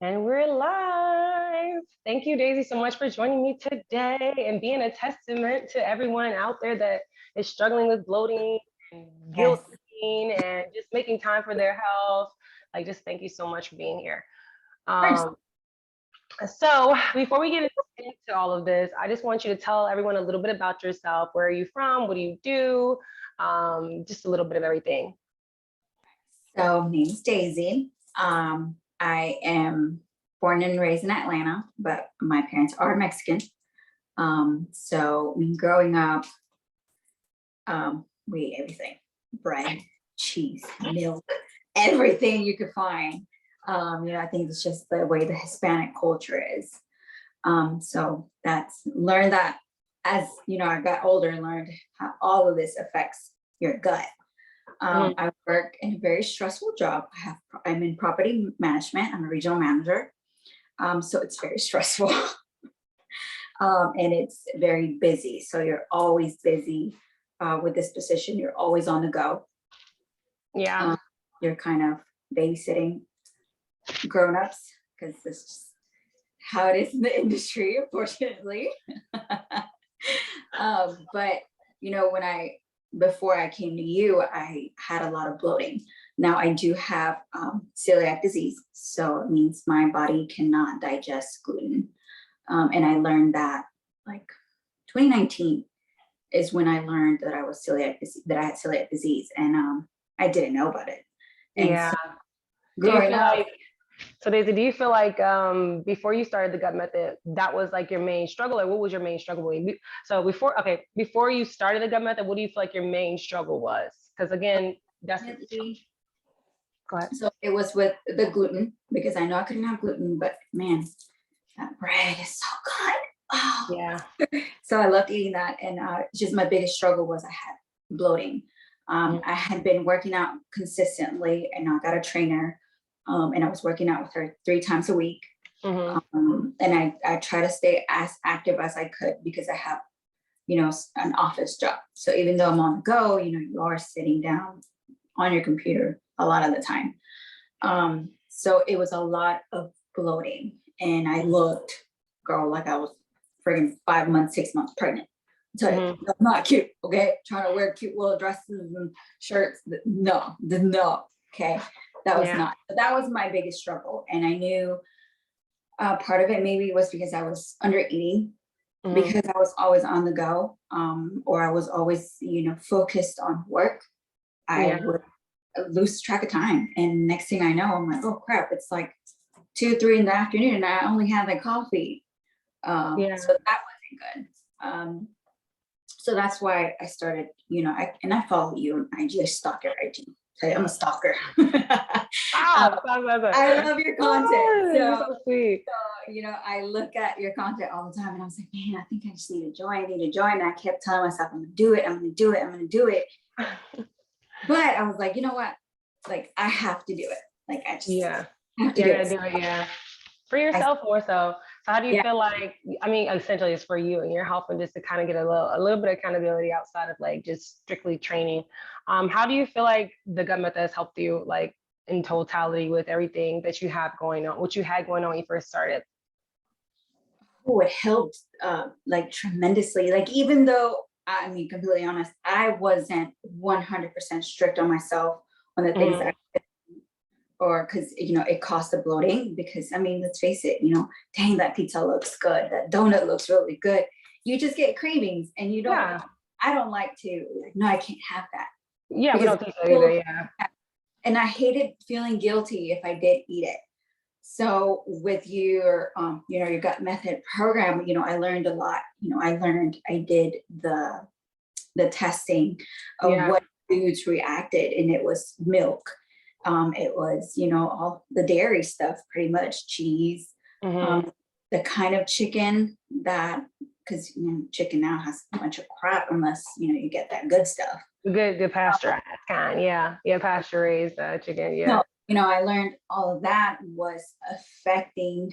And we're live. Thank you, Daisy, so much for joining me today and being a testament to everyone out there that is struggling with bloating and guilt Yes. and just making time for their health. Like, just thank you so much for being here. First, So before we get into all of this, I just want you to tell everyone a little bit about yourself. Where are you from? What do you do? Just a little bit of everything. so my name's Daisy. I am born and raised in Atlanta, but my parents are Mexican. So growing up, we ate everything: bread, cheese, milk, everything you could find. I think it's just the way the Hispanic culture is. So that's learned that as I got older and learned how all of this affects your gut. I work in a very stressful job. I'm in property management. I'm a regional manager. So it's very stressful. And it's very busy. So you're always busy with this position. You're always on the go. Yeah. You're kind of babysitting grown-ups because this is how it is in the industry, unfortunately. But before I came to you, I had a lot of bloating. Now I do have celiac disease, so it means my body cannot digest gluten. And I learned that like 2019 is when I learned that I had celiac disease, and I didn't know about it. And Yeah. so Do you growing feel up, like, so Daisy, do you feel like before you started the gut method, that was like your main struggle, or what was your main struggle? So before you started the gut method, what do you feel like your main struggle was? Because again, that's go ahead. so it was with the gluten, because I know I couldn't have gluten, but man, that bread is so good. Oh. Yeah. So I loved eating that, and just my biggest struggle was I had bloating. I had been working out consistently, and I got a trainer, and I was working out with her 3 times a week. And I try to stay as active as I could because I have, an office job. So even though I'm on the go, you are sitting down on your computer a lot of the time. So it was a lot of bloating, and I looked, girl, like I was friggin' 5 months, 6 months pregnant. So that's not cute, okay? Trying to wear cute little dresses and shirts. No. Okay. That was not. But that was my biggest struggle. And I knew part of it maybe was because I was under eating, because I was always on the go, or I was always, focused on work. I would lose track of time. And next thing I know, I'm like, oh crap, it's like 2, 3 in the afternoon and I only had like coffee. So that wasn't good. So that's why I started, I follow you on IG. I stalk your IG. I'm a stalker. I love your content. You're so sweet. So, I look at your content all the time, and I was like, man, I think I just need to join. And I kept telling myself, I'm going to do it. I'm going to do it. But I was like, you know what? Like, I have to do it. Like, I just have to do it. Yeah. For yourself more so. So how do you feel like, I mean, essentially it's for you and you're helping just to kind of get a little bit of accountability outside of like just strictly training. How do you feel like the gut method has helped you like in totality with everything that you have going on, what you had going on when you first started? Oh, it helped like tremendously. Like, even though, I mean, completely honest, I wasn't 100% strict on myself on the things that or because it caused the bloating, because I mean, let's face it, dang, that pizza looks good, that donut looks really good, you just get cravings, and you don't I don't like to, like, no, I can't have that, we don't think so either. And I hated feeling guilty if I did eat it. So with your your gut method program, I learned a lot. I did the testing of what foods reacted, and it was milk. It was, all the dairy stuff, pretty much cheese, the kind of chicken that, because chicken now has a bunch of crap unless you get that good stuff. Good pasture kind, pasture raised chicken, So, I learned all of that was affecting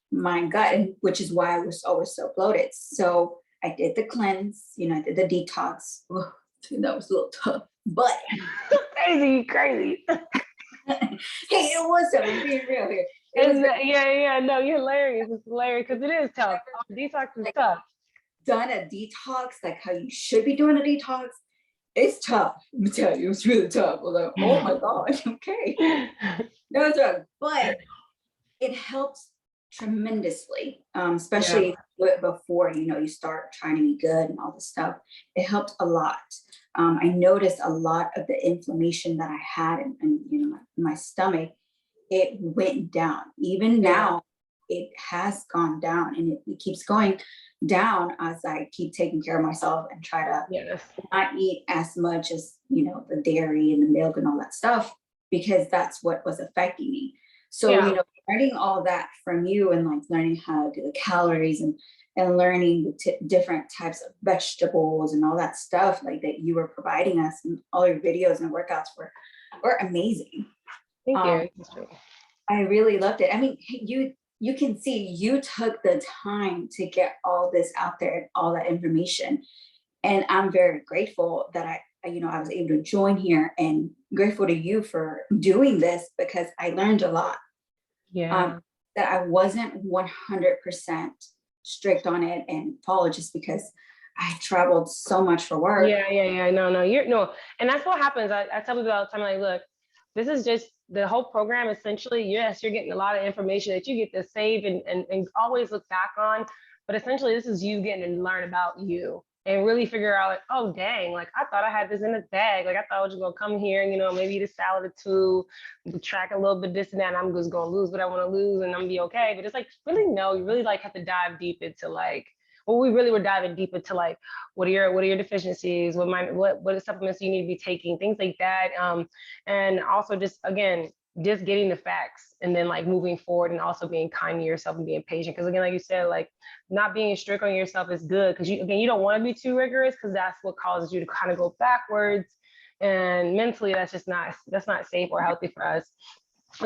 my gut, and which is why I was always so bloated. So I did the cleanse, I did the detox. That was a little tough, but crazy. Hey, it was tough. I'm being real here. It was And yeah, no, you're hilarious. It's hilarious because it is tough. Detox is like tough. done a detox, like how you should be doing a detox. It's tough. Let me tell you, it's really tough. I was like, oh my God, okay. No, it's rough. But it helps tremendously, Yeah, especially before you start trying to be good and all this stuff. It helped a lot. I noticed a lot of the inflammation that I had in my stomach. It went down. Even yeah, now, it has gone down, and it keeps going down as I keep taking care of myself and try to yes, not eat as much as the dairy and the milk and all that stuff, because that's what was affecting me. So yeah, learning all that from you, and like learning how to do the calories, and learning the different types of vegetables and all that stuff like that you were providing us, and all your videos and workouts were amazing. thank um you. That's true. I really loved it. I mean, you can see you took the time to get all this out there and all that information. And I'm very grateful that I was able to join here, and grateful to you for doing this, because I learned a lot. Yeah. That I wasn't 100% strict on it and followed, just because I traveled so much for work. Yeah. No, you're no, and that's what happens. I tell people all the time, like, look, this is just the whole program. Essentially, yes, you're getting a lot of information that you get to save and always look back on. But essentially, this is you getting to learn about you and really figure out, like, oh dang, like I thought I had this in the bag. Like I thought I was just gonna come here and maybe eat a salad or two, track a little bit this and that, and I'm just gonna lose what I want to lose and I'm gonna be okay. But it's like really no, you really like have to dive deep into like, well, we really were diving deep into like what are your deficiencies, what supplements you need to be taking, things like that, and also just again just getting the facts and then like moving forward and also being kind to yourself and being patient, because again, like you said, like not being strict on yourself is good, because you don't want to be too rigorous, because that's what causes you to kind of go backwards, and mentally that's not safe or healthy for us.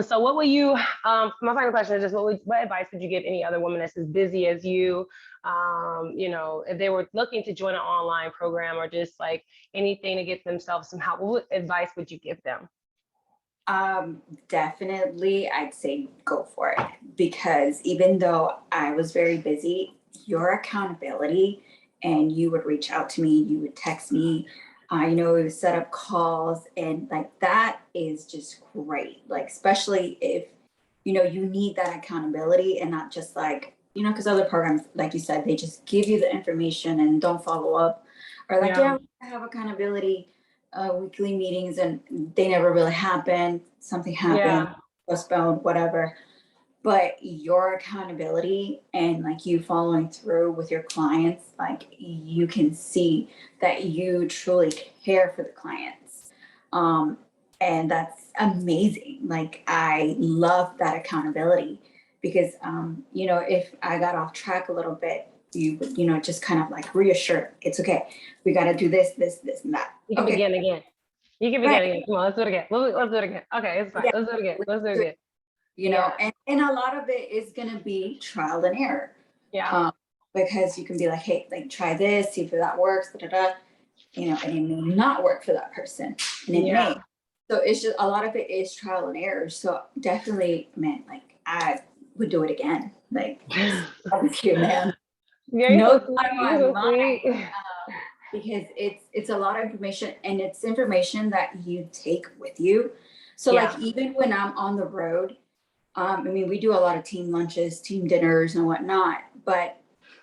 So what will you, my final question is just what advice would you give any other woman that's as busy as you, if they were looking to join an online program or just like anything to get themselves some help, what advice would you give them? Definitely, I'd say go for it, because even though I was very busy, your accountability, and you would reach out to me, you would text me, we would set up calls, and like that is just great. Like, especially if you need that accountability, and not just like, because other programs, like you said, they just give you the information and don't follow up, or like, Yeah, yeah, we have accountability weekly meetings, and they never really happen. Something happened, yeah, postponed, whatever. But your accountability, and like you following through with your clients, like you can see that you truly care for the clients. Um, and that's amazing. Like, I love that accountability, because, if I got off track a little bit, you would, just kind of like reassure, it's okay. We got to do this, and that. you can Okay, begin again. You can begin right. again. Come on, let's do it again. Let's do it again. Okay, it's fine. Yeah. Let's do it again. Let's do it again. Yeah, And a lot of it is going to be trial and error. yeah, um, because you can be like, hey, like try this, see if that works, da, da, da, and it may not work for that person, and it may. yeah. So it's just a lot of it is trial and error. So definitely, man, like I would do it again. Like, I was cute, man. Yeah, you're No so time sweet. You're on so mine, sweet. because it's a lot of information, and it's information that you take with you. So like, Yeah, even when I'm on the road, I mean, we do a lot of team lunches, team dinners, and whatnot. But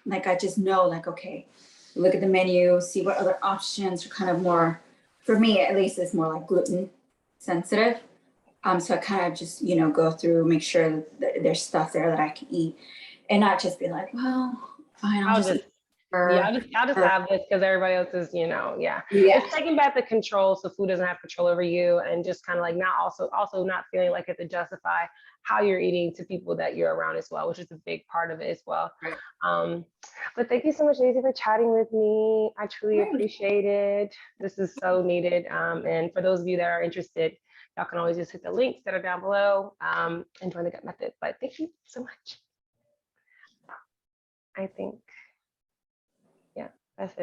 like, I just know, like, okay, look at the menu, see what other options are kind of more, for me at least, is more like gluten sensitive. So I kind of just, go through, make sure that there's stuff there that I can eat, and not just be like, well, fine, I'll I'll just just eat. I'll just Or have this because everybody else is, yeah. yeah, It's taking back the control so food doesn't have control over you, and just kind of like not also not feeling like you have to justify how you're eating to people that you're around as well, which is a big part of it as well. right, Um, but thank you so much, Daisy, for chatting with me. I truly right. appreciate it. This is so needed. And for those of you that are interested, y'all can always just hit the links that are down below and join the gut method. But thank you so much. I think, yeah, that's it.